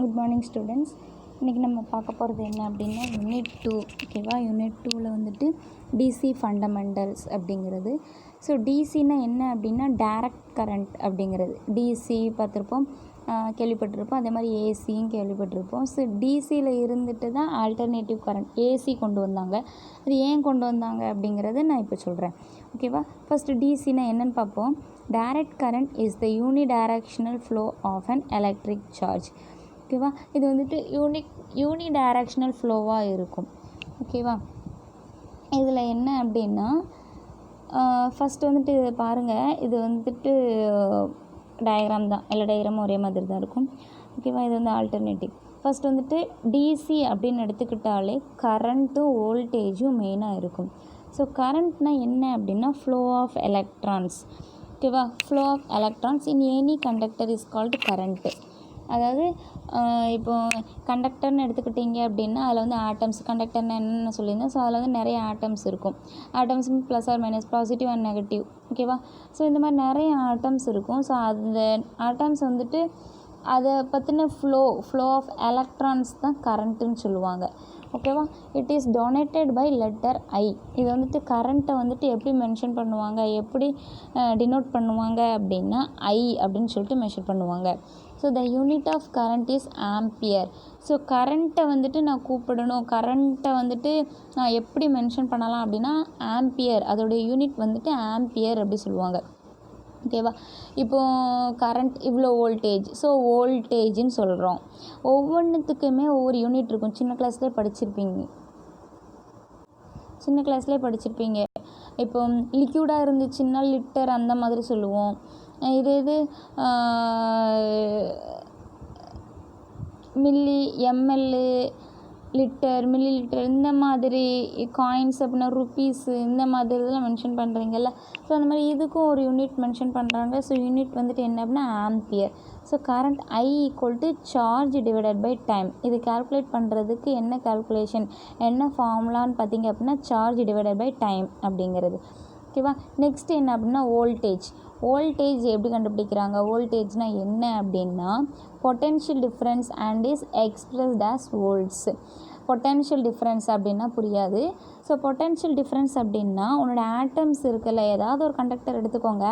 Good morning students. இன்றைக்கி நம்ம பார்க்க போகிறது என்ன அப்படின்னா யூனிட் 2. ஓகேவா, யூனிட் 2ல் வந்துட்டு டிசி ஃபண்டமெண்டல்ஸ் அப்படிங்கிறது. ஸோ டிசின்னா என்ன அப்படின்னா டைரக்ட் கரண்ட் அப்படிங்கிறது. டிசி பார்த்துருப்போம், கேள்விப்பட்டிருப்போம். அதே மாதிரி ஏசியும் கேள்விப்பட்டிருப்போம். ஸோ டிசியில் இருந்துட்டு தான் ஆல்டர்னேட்டிவ் கரண்ட் ஏசி கொண்டு வந்தாங்க. அது ஏன் கொண்டு வந்தாங்க அப்படிங்கிறத நான் இப்போ சொல்கிறேன். ஓகேவா, ஃபஸ்ட்டு டிசின்னா என்னென்னு பார்ப்போம். Direct current is the unidirectional flow of an electric charge. ஓகேவா, இது வந்துட்டு யூனிடைரக்ஷனல் ஃப்ளோவாக இருக்கும். ஓகேவா, இதில் என்ன அப்படின்னா ஃபஸ்ட்டு வந்துட்டு இதை பாருங்கள். இது வந்துட்டு டயக்ராம் தான், எல்லா டயக்ராமும் ஒரே மாதிரி தான் இருக்கும். ஓகேவா, இது வந்து ஆல்டர்னேட்டிவ். ஃபஸ்ட் வந்துட்டு டிசி அப்படின்னு எடுத்துக்கிட்டாலே கரண்ட்டும் வோல்டேஜும் மெயினாக இருக்கும். ஸோ கரண்ட்னால் என்ன அப்படின்னா ஃப்ளோ ஆஃப் எலக்ட்ரான்ஸ். ஓகேவா, flow of electrons in any conductor is called current. அதாவது இப்போது கண்டக்டர்னு எடுத்துக்கிட்டிங்க அப்படின்னா அதில் வந்து ஆட்டம்ஸ், கண்டக்டர்னு என்னென்ன சொல்லியிருந்தேன். ஸோ அதில் வந்து நிறைய ஆட்டம்ஸ் இருக்கும். Atoms plus or minus, positive and negative. ஓகேவா, ஸோ இந்த மாதிரி நிறைய ஆட்டம்ஸ் இருக்கும். ஸோ அந்த ஆட்டம்ஸ் வந்துட்டு அதை பற்றின ஃப்ளோ ஆஃப் எலக்ட்ரான்ஸ் தான் கரண்ட்டுன்னு சொல்லுவாங்க. ஓகேவா, it is denoted by letter I. இது வந்துட்டு கரண்ட்டை வந்துட்டு எப்படி மென்ஷன் பண்ணுவாங்க, எப்படி டினோட் பண்ணுவாங்க அப்படின்னா ஐ அப்படின்னு சொல்லிட்டு மெஷர் பண்ணுவாங்க. So the unit of current is ampere. So கரண்ட்டை வந்துட்டு நான் கூப்பிடணும், கரண்ட்டை வந்துட்டு நான் எப்படி மென்ஷன் பண்ணலாம் அப்படின்னா ஆம்பியர். அதோடைய யூனிட் வந்துட்டு ஆம்பியர் அப்படி சொல்லுவாங்க. ஓகேவா, இப்போது கரண்ட் இவ்வளோ வோல்டேஜ், ஸோ வோல்டேஜ்னு சொல்கிறோம். ஒவ்வொன்றுத்துக்குமே ஒவ்வொரு யூனிட் இருக்கும். சின்ன கிளாஸ்லேயே படிச்சிருப்பீங்க. இப்போ லிக்யூடாக இருந்துச்சுன்னா லிட்டர் அந்த மாதிரி சொல்லுவோம். இது milli, ml, litre, milli litre, இந்த மாதிரி காயின்ஸ் அப்படின்னா ருப்பீஸு, இந்த மாதிரி இதெல்லாம் மென்ஷன் பண்ணுறீங்கல்ல. ஸோ அந்த மாதிரி இதுக்கும் ஒரு யூனிட் மென்ஷன் பண்ணுறாங்க. ஸோ யூனிட் வந்துட்டு என்ன அப்படின்னா ampere. So current I equal to charge divided by time. இது கால்குலேட் பண்ணுறதுக்கு என்ன கால்குலேஷன், என்ன ஃபார்முலான்னு பார்த்தீங்க அப்படின்னா சார்ஜ் டிவைடட் பை டைம் அப்படிங்கிறது. ஓகேவா, நெக்ஸ்ட் என்ன அப்படின்னா வோல்டேஜ் எப்படி கண்டுபிடிக்கிறாங்க. வோல்டேஜ்னால் என்ன அப்படின்னா potential difference and is expressed as volts. Potential difference அப்படின்னா புரியாது. ஸோ பொட்டென்ஷியல் டிஃப்ரென்ஸ் அப்படின்னா உன்னோட ஆட்டம்ஸ் இருக்குல்ல, ஏதாவது ஒரு கண்டக்டர் எடுத்துக்கோங்க.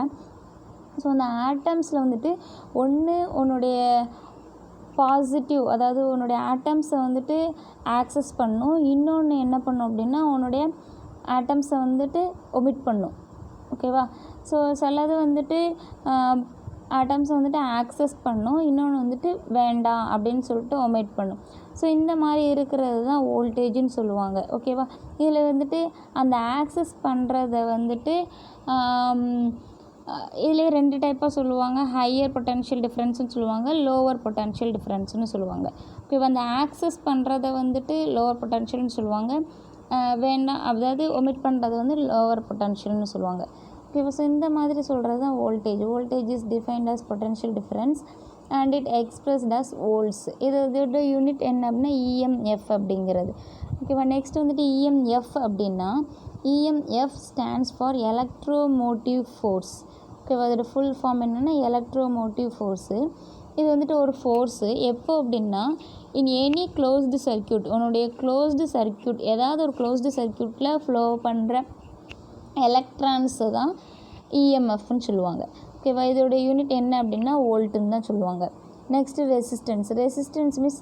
ஸோ அந்த ஆட்டம்ஸில் வந்துட்டு ஒன்று உன்னுடைய பாசிட்டிவ், அதாவது உன்னுடைய ஆட்டம்ஸை வந்துட்டு ஆக்சஸ் பண்ணும். இன்னொன்று என்ன பண்ணும் அப்படின்னா உன்னுடைய ஆட்டம்ஸை வந்துட்டு ஒமிட் பண்ணும். ஓகேவா, ஸோ சிலது வந்துட்டு ஆட்டம்ஸை வந்துட்டு ஆக்சஸ் பண்ணும், இன்னொன்று வந்துட்டு வேண்டாம் அப்படின்னு சொல்லிட்டு ஒமிட் பண்ணும். ஸோ இந்த மாதிரி இருக்கிறது தான் வோல்டேஜ்னு சொல்லுவாங்க. ஓகேவா, இதில் வந்துட்டு அந்த ஆக்சஸ் பண்ணுறத வந்துட்டு இதிலே 2 டைப்பாக சொல்லுவாங்க. ஹையர் பொட்டென்ஷியல் டிஃப்ரென்ஸ்னு சொல்லுவாங்க, லோவர் பொட்டென்ஷியல் டிஃப்ரென்ஸ்னு சொல்லுவாங்க. ஓகேவா, அந்த ஆக்சஸ் பண்ணுறத வந்துட்டு லோவர் பொட்டென்ஷியல்னு சொல்லுவாங்க, வேண்டாம் அதாவது ஒமிட் பண்ணுறது வந்து லோவர் பொட்டென்ஷியல்னு சொல்லுவாங்க. ஓகேவா, ஸோ இந்த மாதிரி சொல்கிறது தான் voltage is defined as potential difference and it expressed as volts. இதோட யூனிட் என்ன அப்படின்னா இஎம்எஃப் அப்படிங்கிறது. ஓகேவா, நெக்ஸ்ட் வந்துட்டு இஎம்எஃப் அப்படின்னா EMF stands for electromotive force. ஓகேவா, அதோட ஃபுல் ஃபார்ம் என்னென்னா எலக்ட்ரோமோட்டிவ் ஃபோர்ஸு. இது வந்துட்டு ஒரு ஃபோர்ஸு எப்போ அப்படின்னா இன் எனி க்ளோஸ்டு சர்க்யூட், உன்னுடைய க்ளோஸ்டு சர்க்யூட், ஏதாவது ஒரு க்ளோஸ்டு சர்க்யூட்டில் ஃப்ளோ பண்ணுற எலக்ட்ரான்ஸு தான் இஎம்எஃப்னு சொல்லுவாங்க. ஓகேவா, இதோட யூனிட் என்ன அப்படின்னா வோல்ட்டுன்னு தான் சொல்லுவாங்க. நெக்ஸ்ட்டு ரெசிஸ்டன்ஸ் மீன்ஸ்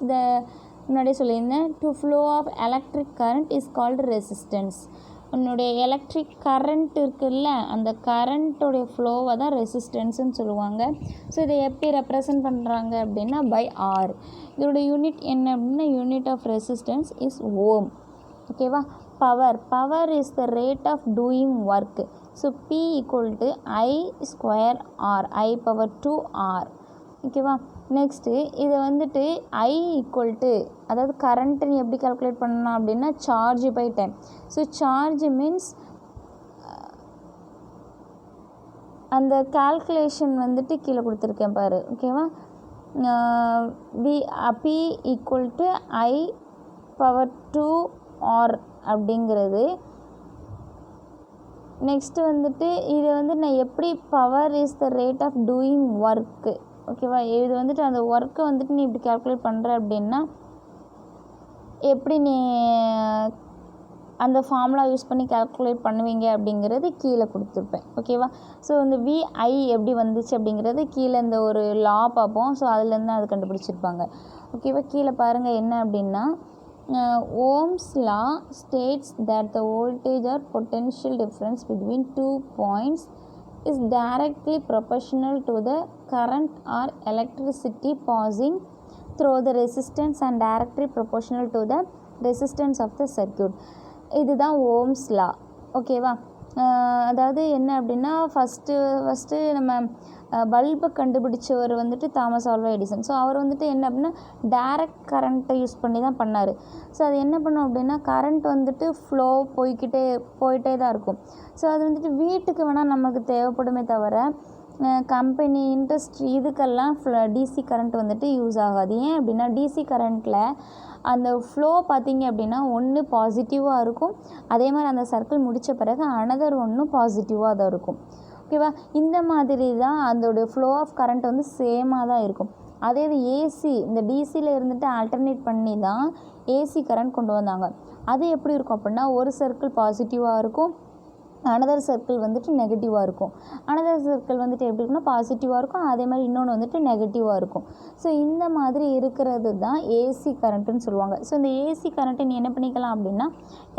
முன்னாடியே சொல்லியிருந்தேன், to flow of electric current is called resistance. உன்னுடைய எலக்ட்ரிக் கரண்ட் இருக்குல்ல, அந்த கரண்ட்டோடைய ஃப்ளோவை தான் ரெசிஸ்டன்ஸுன்னு சொல்லுவாங்க. ஸோ இதை எப்படி ரெப்ரசன்ட் பண்ணுறாங்க அப்படின்னா பை ஆர். இதோட யூனிட் என்ன அப்படின்னா unit of resistance is ohm. ஓகேவா, power is the rate of doing work. So P equal to I square R, I power 2R. ஓகேவா, நெக்ஸ்ட்டு இதை வந்துட்டு I ஈக்குவல் டு, அதாவது கரண்ட்டு நீ எப்படி கால்குலேட் பண்ணலாம் அப்படின்னா charge by time. So charge means அந்த கால்குலேஷன் வந்துட்டு கீழே கொடுத்துருக்கேன் பாரு. ஓகேவா, P equal to I power 2R அப்படிங்கிறது. நெக்ஸ்ட்டு வந்துட்டு இதை வந்து நான் எப்படி power is the rate of doing work ஓகேவா. இது வந்துட்டு அந்த ஒர்க்கை வந்துட்டு நீ இப்படி கால்குலேட் பண்ணுற அப்படின்னா எப்படி நீ அந்த ஃபார்முலா யூஸ் பண்ணி கால்குலேட் பண்ணுவீங்க அப்படிங்கிறது கீழே கொடுத்துருப்பேன். ஓகேவா. ஸோ இந்த VI எப்படி வந்துச்சு அப்படிங்கிறது கீழே இந்த ஒரு லா பார்ப்போம். ஸோ அதுலேருந்து அது கண்டுபிடிச்சிருப்பாங்க. ஓகேவா. கீழே பாருங்கள் என்ன அப்படின்னா Ohm's law states that the voltage or potential difference between 2 points is directly proportional to the current or electricity passing through the resistance and directly proportional to the resistance of the circuit. இதுதான் Ohm's law. ஓகேவா. அதாவது என்ன அப்படின்னா first நம்ம பல்பை கண்டுபிடிச்சவர் வந்துட்டு Thomas Alva Edison. So அவர் வந்துட்டு என்ன அப்படின்னா டைரக்ட் கரண்ட்டை யூஸ் பண்ணி தான் பண்ணார். ஸோ அது என்ன பண்ணும் அப்படின்னா கரண்ட் வந்துட்டு ஃப்ளோ போயிட்டே தான் இருக்கும். ஸோ அது வந்துட்டு வீட்டுக்கு வேணால் நமக்கு தேவைப்படுமே தவிர கம்பெனி இண்டஸ்ட்ரி இதுக்கெல்லாம் டிசி கரண்ட் வந்துட்டு யூஸ் ஆகாது. ஏன் அப்படின்னா டிசி கரண்ட்டில் அந்த ஃப்ளோ பார்த்திங்க அப்படின்னா ஒன்று பாசிட்டிவாக இருக்கும், அதே மாதிரி அந்த சர்க்கிள் முடித்த பிறகு அனதர் ஒன்றும் பாசிட்டிவாக தான் இருக்கும். ஓகேவா. இந்த மாதிரி தான் அதோடைய ஃப்ளோ ஆஃப் கரண்ட் வந்து சேமாக தான் இருக்கும். அதே இது ஏசி இந்த டிசியில் இருந்துட்டு ஆல்டர்னேட் பண்ணி தான் ஏசி கரண்ட் கொண்டு வந்தாங்க. அது எப்படி இருக்கும் அப்படின்னா ஒரு சர்க்கிள் பாசிட்டிவாக இருக்கும், அனதர் சர்க்கிள் வந்துட்டு நெகட்டிவாக இருக்கும். அனதர் சர்க்கிள் வந்துட்டு எப்படி இருக்குன்னா பாசிட்டிவாக இருக்கும், அதே மாதிரி இன்னொன்று வந்துட்டு நெகட்டிவாக இருக்கும். ஸோ இந்த மாதிரி இருக்கிறது தான் ஏசி கரண்ட்டுன்னு சொல்லுவாங்க. ஸோ இந்த ஏசி கரண்ட்டை நீ என்ன பண்ணிக்கலாம் அப்படின்னா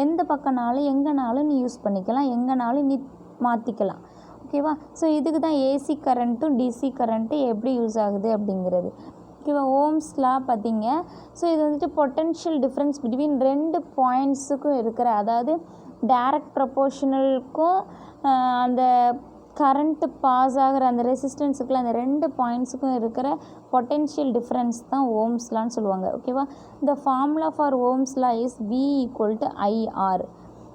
எந்த பக்கம்னாலும் எங்கேனாலும் நீ யூஸ் பண்ணிக்கலாம், எங்கேனாலும் நீ மாற்றிக்கலாம். ஓகேவா. ஸோ இதுக்கு தான் ஏசி கரண்ட்டும் டிசி கரண்ட்டு எப்படி யூஸ் ஆகுது அப்படிங்கிறது. ஓகேவா. ஓம்ஸ் லா பார்த்தீங்க. ஸோ இது வந்துட்டு பொட்டென்ஷியல் டிஃப்ரென்ஸ் பிட்வீன் 2 பாயிண்ட்ஸுக்கும் இருக்கிற, அதாவது டைரக்ட் ப்ரொபோர்ஷனலுக்கும் அந்த கரண்ட்டு பாஸ் ஆகிற அந்த ரெசிஸ்டன்ஸுக்குள்ள அந்த 2 பாயிண்ட்ஸுக்கும் இருக்கிற பொட்டென்ஷியல் டிஃப்ரென்ஸ் தான் ஓம்ஸ் லான்னு சொல்லுவாங்க. ஓகேவா. இந்த formula for Ohm's law is V = IR.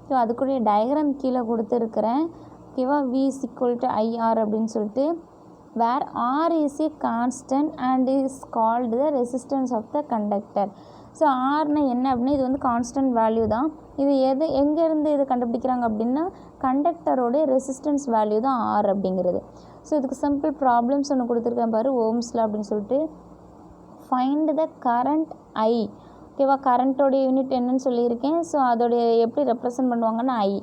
So அதுக்குரிய டயக்ராம் கீழே கொடுத்துருக்குறேன். ஓகேவா. V = IR அப்படின்னு சொல்லிட்டு where R is a constant and is called the resistance of the conductor. So ஆர்னா என்ன அப்படின்னா இது வந்து கான்ஸ்டன்ட் வேல்யூ தான். இது எங்கேருந்து இது கண்டுபிடிக்கிறாங்க அப்படின்னா கண்டக்டரோடைய ரெசிஸ்டன்ஸ் வேல்யூ தான் ஆர் அப்படிங்கிறது. ஸோ இதுக்கு சிம்பிள் ப்ராப்ளம்ஸ் ஒன்று கொடுத்துருக்கேன் பாரு ஓம்ஸில் அப்படின்னு சொல்லிட்டு ஃபைண்ட் த கரண்ட் ஐ. ஓகேவா. கரண்ட்டோடைய யூனிட் என்னன்னு சொல்லியிருக்கேன். ஸோ அதோடைய எப்படி ரெப்ரசன்ட் பண்ணுவாங்கன்னா I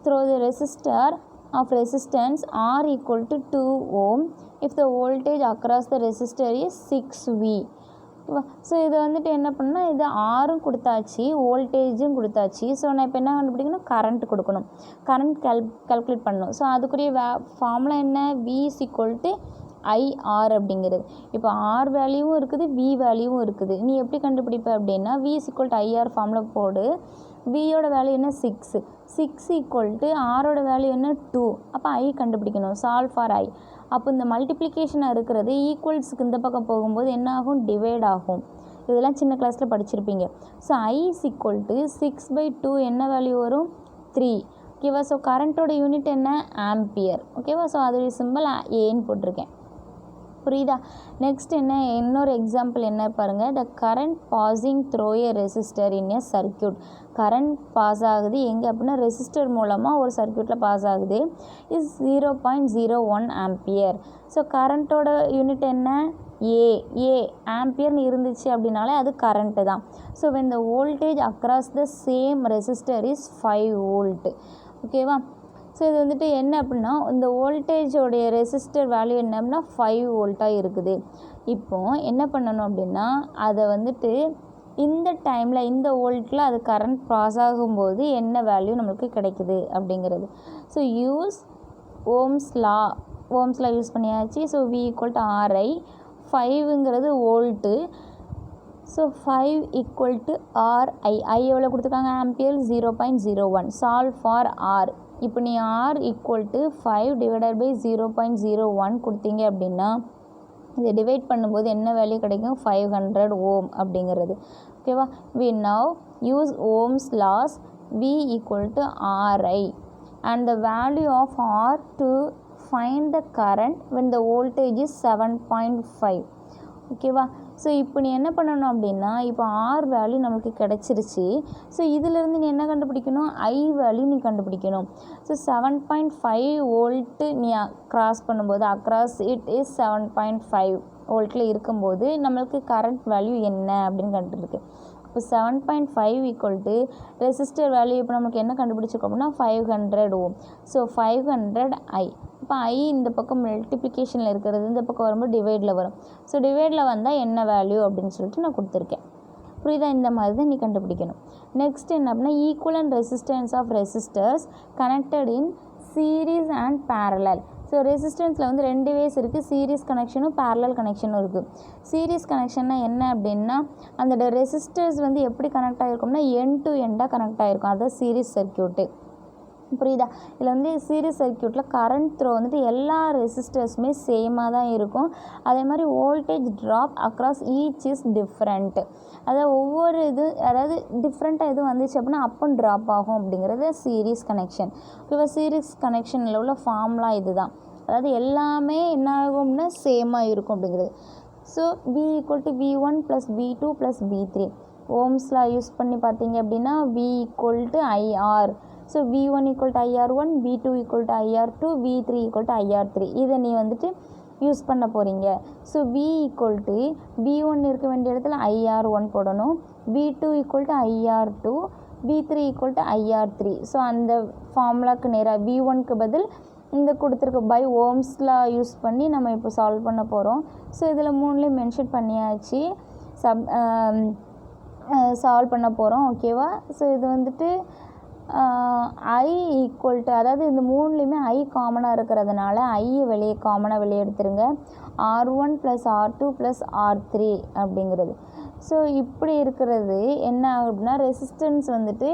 through the resistor of resistance R equal to 2 ohm if the voltage across the resistor is 6V. So இது வந்துட்டு என்ன பண்ணால் இது ஆரும் கொடுத்தாச்சு, வோல்டேஜும் கொடுத்தாச்சு. ஸோ நான் இப்போ என்ன கண்டுபிடிக்கணும், கரண்ட் கொடுக்கணும், கரண்ட் கால்குலேட் பண்ணணும். ஸோ அதுக்குரிய ஃபார்முலா என்ன, V = IR அப்படிங்கிறது. இப்போ ஆர் வேல்யூவும் இருக்குது, V வேல்யூவும் இருக்குது. நீ எப்படி கண்டுபிடிப்ப அப்படின்னா V = IR ஃபார்முலா போடு. வியோட வேல்யூ என்ன 6 = ஆரோட வேல்யூ என்ன 2. அப்போ ஐ கண்டுபிடிக்கணும், சால்வ் ஃபார் ஐ. அப்போ இந்த மல்டிப்ளிகேஷனாக இருக்கிறது ஈக்குவல்ஸுக்கு இந்த பக்கம் போகும்போது என்ன ஆகும், டிவைட் ஆகும். இதெல்லாம் சின்ன கிளாஸில் படிச்சிருப்பீங்க. ஸோ I = 6/2 என்ன வேல்யூ வரும், 3. ஓகேவா. ஸோ கரண்ட்டோட யூனிட் என்ன, ஆம்பியர். ஓகேவா. ஸோ அதோடைய சிம்பிள் ஏன்னு போட்டிருக்கேன். புரியுதா. நெக்ஸ்ட் என்ன, இன்னொரு எக்ஸாம்பிள் என்ன பாருங்கள். The current passing through a resistor in a circuit. Current pass ஆகுது எங்கே அப்படின்னா ரெசிஸ்டர் மூலமாக ஒரு சர்க்கியூட்டில் பாஸ் ஆகுது. Is 0.01 ampere. ஸோ கரண்ட்டோட யூனிட் என்ன, ஏ ஆம்பியர்னு இருந்துச்சு அப்படின்னாலே அது கரண்ட்டு தான். So when the voltage across the same resistor is 5 volt. ஓகேவா. ஸோ இது வந்துட்டு என்ன அப்படின்னா இந்த வோல்டேஜோடைய ரெசிஸ்டர் வேல்யூ என்ன அப்படின்னா 5 volt இருக்குது. இப்போது என்ன பண்ணணும் அப்படின்னா அதை வந்துட்டு இந்த டைமில் இந்த வோல்ட்டில் அது கரண்ட் பாஸ் ஆகும்போது என்ன வேல்யூ நம்மளுக்கு கிடைக்குது அப்படிங்கிறது. So use Ohm's law use பண்ணியாச்சு. So V = RI. 5ங்கிறது வோல்ட்டு. So 5 = RI. ஐ எவ்வளோ கொடுத்துருக்காங்க, ஆம்பியர் 0.01. Solve for R. இப்போ நீ R = 5 / 0.01 கொடுத்தீங்க அப்படின்னா இதை டிவைட் பண்ணும்போது என்ன வேல்யூ கிடைக்கும், 500 ohm அப்படிங்கிறது. ஓகேவா. we now use Ohm's laws. V = RI and the value of R to find the current when the voltage is 7.5. ஓகேவா. ஸோ இப்போ நீ என்ன பண்ணணும் அப்படின்னா, இப்போ ஆர் வேல்யூ நம்மளுக்கு கிடச்சிருச்சு. ஸோ இதிலேருந்து நீ என்ன கண்டுபிடிக்கணும், ஐ வேல்யூ நீ கண்டுபிடிக்கணும். ஸோ 7.5 வோல்ட்டு நீ க்ராஸ் பண்ணும்போது, அக்ராஸ் இட் இஸ் 7.5 வோல்ட்டில் இருக்கும்போது நம்மளுக்கு கரண்ட் வேல்யூ என்ன அப்படின்னு கண்டுருக்கு. இப்போ 7.5 ஈக்குவல் டு ரெசிஸ்டர் வேல்யூ இப்போ நமக்கு என்ன கண்டுபிடிச்சிருக்கோம் அப்படின்னா 500 ஓம். ஸோ 500 ஐ. இப்போ ஐ இந்த பக்கம் மல்டிப்ளிகேஷனில் இருக்கிறது இந்த பக்கம் வரும்போது டிவைடில் வரும். ஸோ டிவைடில் வந்தால் என்ன வேல்யூ அப்படின்னு சொல்லிட்டு நான் கொடுத்துருக்கேன். புரியுதா? இந்த மாதிரி தான் நீ கண்டுபிடிக்கணும். நெக்ஸ்ட் என்ன அப்படின்னா, equivalent resistance of resistors connected in series and parallel. So ரெசிஸ்டன்ஸில் வந்து 2 வேஸ் இருக்குது, சீரீஸ் கனெக்ஷனும் பேரலல் கனெக்ஷனும் இருக்குது. சீரீஸ் கனெக்ஷன்னா என்ன அப்படின்னா, அந்த ரெசிஸ்டர்ஸ் வந்து எப்படி கனெக்ட் ஆகிருக்கும்னா எண்ட் டு எண்டாக கனெக்ட் ஆகிருக்கும். அதுதான் சீரீஸ் சர்க்யூட்டு. புரியுதா? இதில் வந்து சீரீஸ் சர்க்யூட்டில் கரண்ட் த்ரோ வந்துட்டு எல்லா ரெசிஸ்டர்ஸுமே சேமாக தான் இருக்கும். அதே மாதிரி voltage drop across each is different. அதாவது ஒவ்வொரு அதாவது டிஃப்ரெண்ட்டாக எதுவும் வந்துச்சு அப்படின்னா அப் அண்ட் ட்ராப் ஆகும் அப்படிங்கிறது சீரீஸ் கனெக்ஷன். இப்போ சீரீஸ் கனெக்ஷனில் உள்ள ஃபார்முலா இது தான். அதாவது எல்லாமே என்ன ஆகும்னா சேமாக இருக்கும் அப்படிங்கிறது. So V equal to V1 + V2 + V3 ஓம்ஸ்லா use பண்ணி பார்த்தீங்க அப்படின்னா V equal to IR. So V1 equal to IR1, V2 equal to IR2, V3 equal to IR3. இதை நீ வந்துட்டு யூஸ் பண்ண போகிறீங்க. So V equal to V1 இருக்க வேண்டிய இடத்துல IR1 போடணும், V2 equal to IR2, V3 equal to IR3. So அந்த ஃபார்முலாக்கு நேராக V1க்கு பதில் இந்த கொடுத்துருக்க பை ஓம்ஸ்லா யூஸ் பண்ணி நம்ம இப்போ சால்வ் பண்ண போகிறோம். ஸோ இதில் 3லேயும் மென்ஷன் பண்ணியாச்சு, சால்வ் பண்ண போகிறோம். ஓகேவா? ஸோ இது வந்துட்டு ஐ ஈக்குவல் டு, அதாவது இந்த 3லேயுமே ஐ காமனாக இருக்கிறதுனால ஐயை காமனாக வெளியே எடுத்துருங்க. R1 + R2 + R3 அப்படிங்கிறது. ஸோ இப்படி இருக்கிறது என்ன அப்படின்னா, ரெசிஸ்டன்ஸ் வந்துட்டு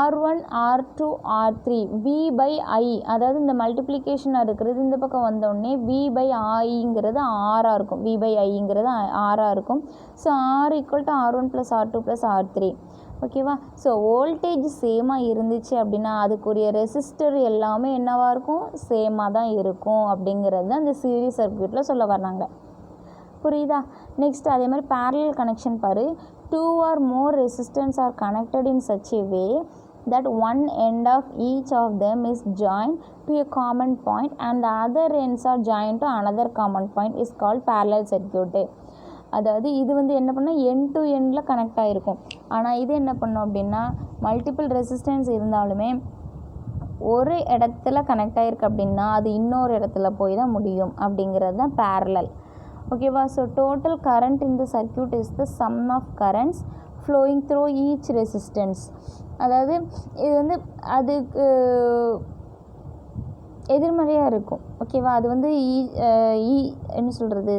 R1 R2 R3 V/I, அதாவது இந்த மல்டிப்ளிகேஷனாக இருக்கிறது இந்த பக்கம் வந்தோடனே V/Iங்கிறது ஆராக இருக்கும். V/Iங்கிறது ஆராக இருக்கும். So R equal to R1 + R2 + R3. ஓகேவா? ஸோ வோல்டேஜ் சேமாக இருந்துச்சு அப்படின்னா அதுக்குரிய ரெசிஸ்டர் எல்லாமே என்னவாக இருக்கும், சேமாக தான் இருக்கும் அப்படிங்கிறது தான் இந்த சீரீஸ் சர்க்யூட்டில் சொல்ல வர்றாங்க. புரியுதா? நெக்ஸ்ட் அதே மாதிரி பேரலல் கனெக்ஷன் பாரு. 2 or more resistors are connected in such a way that one end of each of them is joined to a common point and the other ends are joined to another common point is called parallel circuit. அதாவது இது வந்து என்ன பண்ணால் end to எண்டில் connect ஆகிருக்கும். ஆனால் இது என்ன பண்ணும் அப்படின்னா, மல்டிபிள் ரெசிஸ்டன்ஸ் இருந்தாலுமே ஒரு இடத்துல கனெக்ட் ஆகிருக்கு அப்படின்னா அது இன்னொரு இடத்துல போய் தான் முடியும் அப்படிங்கிறது தான் பேரலல். ஓகேவா? So total current in the circuit is the sum of currents flowing through each resistance. அதாவது இது வந்து அதுக்கு எதிர்மறையாக இருக்கும். ஓகேவா? அது வந்து என்ன சொல்கிறது,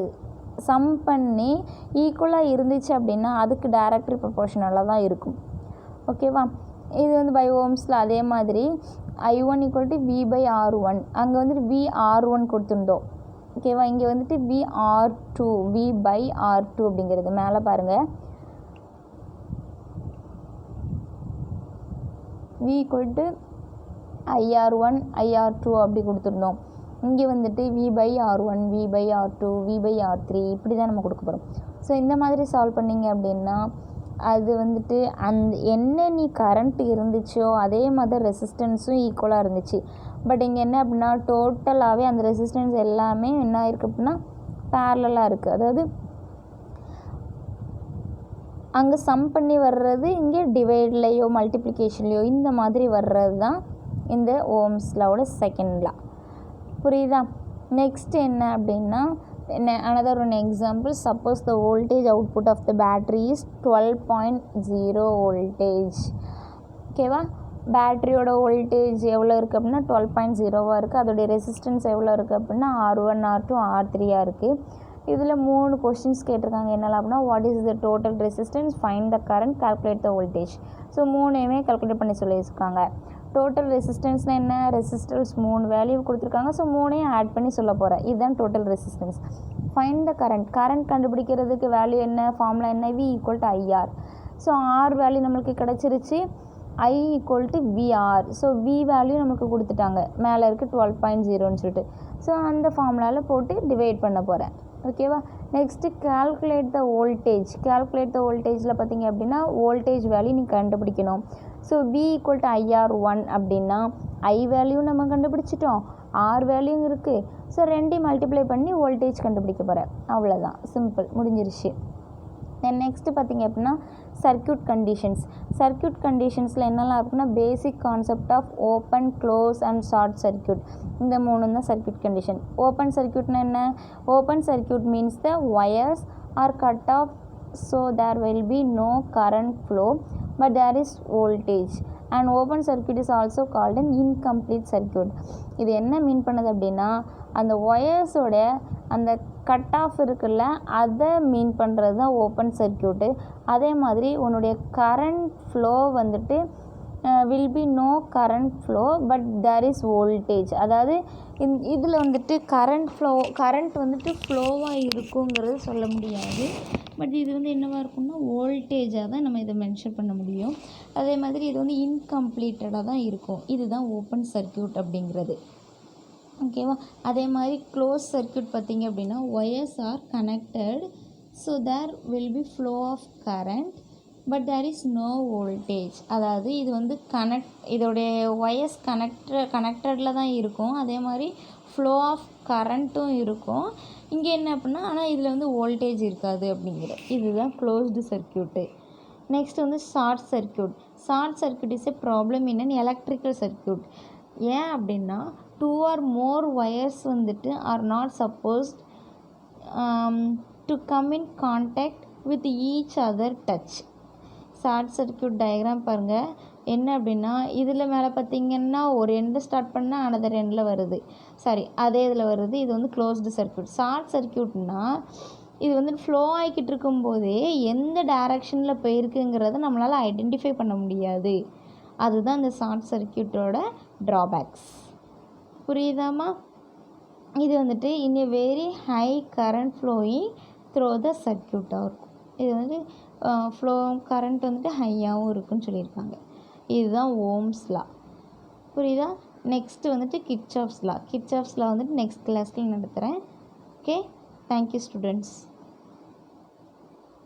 சம் பண்ணி ஈக்குவலாக இருந்துச்சு அப்படின்னா அதுக்கு டைரக்ட்லி ப்ரொபோர்ஷனலாக தான் இருக்கும். ஓகேவா? இது வந்து பை ஓம்ஸில் அதே மாதிரி I1 ஈக்குவல் டு V/R1, அங்கே வந்துட்டு VR1 கொடுத்துருந்தோம். ஓகேவா? இங்கே வந்துட்டு VR2, V/R2 அப்படிங்கிறது மேலே பாருங்கள். V equal to IR1, IR2 அப்படி கொடுத்துருந்தோம். இங்கே வந்துட்டு V/R1, V/R2, V/R3 இப்படி தான் நம்ம கொடுக்க போகிறோம். ஸோ இந்த மாதிரி சால்வ் பண்ணிங்க அப்படின்னா அது வந்துட்டு என்ன நீ கரண்ட் இருந்துச்சோ அதே மாதிரி ரெசிஸ்டன்ஸும் ஈக்குவலாக இருந்துச்சு. பட் இங்கே என்ன அப்படின்னா டோட்டலாகவே அந்த ரெசிஸ்டன்ஸ் எல்லாமே என்ன ஆயிருக்கு அப்படின்னா பேரலாக இருக்குது. அதாவது அங்கே சம் பண்ணி வர்றது இங்கே டிவைட்லேயோ மல்டிப்ளிகேஷன்லேயோ இந்த மாதிரி வர்றது தான் இந்த ஓம்ஸ் லாவோட செகண்ட் லா. புரியுதா? நெக்ஸ்ட் என்ன அப்படின்னா, another one example, suppose the voltage output of the battery is 12.0 voltage. ஓகேவா? பேட்டரியோட வோல்டேஜ் எவ்வளோ இருக்குது அப்படின்னா 12.0 இருக்குது. அதோடைய ரெசிஸ்டன்ஸ் எவ்வளோ இருக்குது அப்படின்னா R1, R2, R3 இருக்குது. இதில் 3 கொஸ்டின்ஸ் கேட்டிருக்காங்க. என்னெல்லாம் அப்படின்னா, what is the total resistance, find the current, calculate the voltage. So 3மே கால்குலேட் பண்ணி சொல்லியிருக்காங்க. டோட்டல் ரெசிஸ்டன்ஸ்னால் என்ன, ரெசிஸ்டன்ஸ் 3 வேல்யூ கொடுத்துருக்காங்க. ஸோ 3ஐயும் ஆட் பண்ணி சொல்ல போகிறேன். இதுதான் total resistance. Find the current, current கண்டுபிடிக்கிறதுக்கு வேல்யூ என்ன, ஃபார்முலா என்ன, V equal to IR. So R value நம்மளுக்கு கிடச்சிருச்சு, I equal to VR. So V value நம்மளுக்கு கொடுத்துட்டாங்க, மேலே இருக்குது 12.0ன்னு சொல்லிட்டு. ஸோ அந்த ஃபார்முலாவில் போட்டு டிவைட் பண்ண போகிறேன். ஓகேவா. Next calculate the voltage. Calculate the வோல்டேஜில் பார்த்தீங்க அப்படின்னா வோல்டேஜ் வேல்யூ நீங்கள் கண்டுபிடிக்கணும். ஸோ V = IR1 அப்படின்னா I வேல்யூ நம்ம கண்டுபிடிச்சிட்டோம், R வேல்யூ இருக்குது. ஸோ ரெண்டையும் மல்டிப்ளை பண்ணி வோல்டேஜ் கண்டுபிடிக்க போகிறேன். அவ்வளோதான், சிம்பிள், முடிஞ்சிருச்சு. தென் நெக்ஸ்ட்டு பார்த்தீங்க அப்படின்னா சர்க்யூட் கண்டிஷன்ஸ். சர்க்யூட் கண்டிஷன்ஸில் என்னெல்லாம் இருக்குன்னா basic concept of open, close and short circuit. இந்த மூணு தான் சர்க்யூட் கண்டிஷன். ஓப்பன் சர்க்யூட்னா என்ன? Open circuit means the wires are cut off so there will be no current flow but there is voltage. And open circuit is also called an incomplete circuit. இது என்ன மீன் பண்ணுது அப்படின்னா அந்த ஒயர்ஸோட அந்த cut off இருக்குல்ல, அதை மீன் பண்ணுறது தான் ஓப்பன் சர்க்யூட்டு. அதே மாதிரி உன்னுடைய கரண்ட் ஃப்ளோ வந்துட்டு will be no current flow but there is voltage. அதாவது இதில் வந்துட்டு கரண்ட் வந்துட்டு ஃப்ளோவாக இருக்குங்கிறது சொல்ல முடியாது. பட் இது வந்து என்னவாக இருக்கும்னா வோல்டேஜாக தான் நம்ம இதை மென்ஷன் பண்ண முடியும். அதே மாதிரி இது வந்து இன்கம்ப்ளீட்டடாக தான் இருக்கும். இதுதான் ஓப்பன் சர்க்யூட் அப்படிங்கிறது. ஓகேவா. அதே மாதிரி க்ளோஸ் சர்க்யூட் பார்த்திங்க அப்படின்னா wires are connected so there will be flow of current but there is no voltage. அதாவது இது வந்து இதோடைய ஒயர்ஸ் கனெக்டடில் தான் இருக்கும். அதே மாதிரி ஃப்ளோ ஆஃப் கரண்ட்டும் இருக்கும். இங்கே என்ன அப்படின்னா ஆனால் இதில் வந்து வோல்டேஜ் இருக்காது அப்படிங்கிற. இதுதான் க்ளோஸ்டு சர்க்யூட்டு. நெக்ஸ்ட் வந்து short circuit. Short circuit is a problem in an electrical circuit. ஏன் அப்படின்னா 2 or more வயர்ஸ் வந்துட்டு are not supposed to come in contact with each other touch. Short circuit diagram பாருங்கள். என்ன அப்படின்னா இதில் மேலே பார்த்திங்கன்னா ஒரு எண்டில் ஸ்டார்ட் பண்ணால் அனதர் எண்டில் வருது, அதே இதில் வருது. இது வந்து க்ளோஸ்டு சர்க்யூட். ஷார்ட் சர்க்யூட்னா இது வந்து ஃப்ளோ ஆகிக்கிட்டு இருக்கும்போதே எந்த டைரக்ஷனில் போயிருக்குங்கிறத நம்மளால் ஐடென்டிஃபை பண்ண முடியாது. அதுதான் இந்த ஷார்ட் சர்க்யூட்டோட ட்ராபேக்ஸ். புரியுதாமா? இது வந்துட்டு in a very high current flowing through the சர்க்யூட்டாக இருக்கும். இது வந்து கரண்ட் வந்துட்டு ஹையாகவும் இருக்குன்னு சொல்லியிருக்காங்க. இதுதான் ஓம்ஸ் லா. புரியுதா? நெக்ஸ்ட்டு வந்துட்டு கிர்ச்சாஃப்ஸ் லா வந்துட்டு நெக்ஸ்ட் கிளாஸில் நடத்துகிறேன். Okay, thank you students.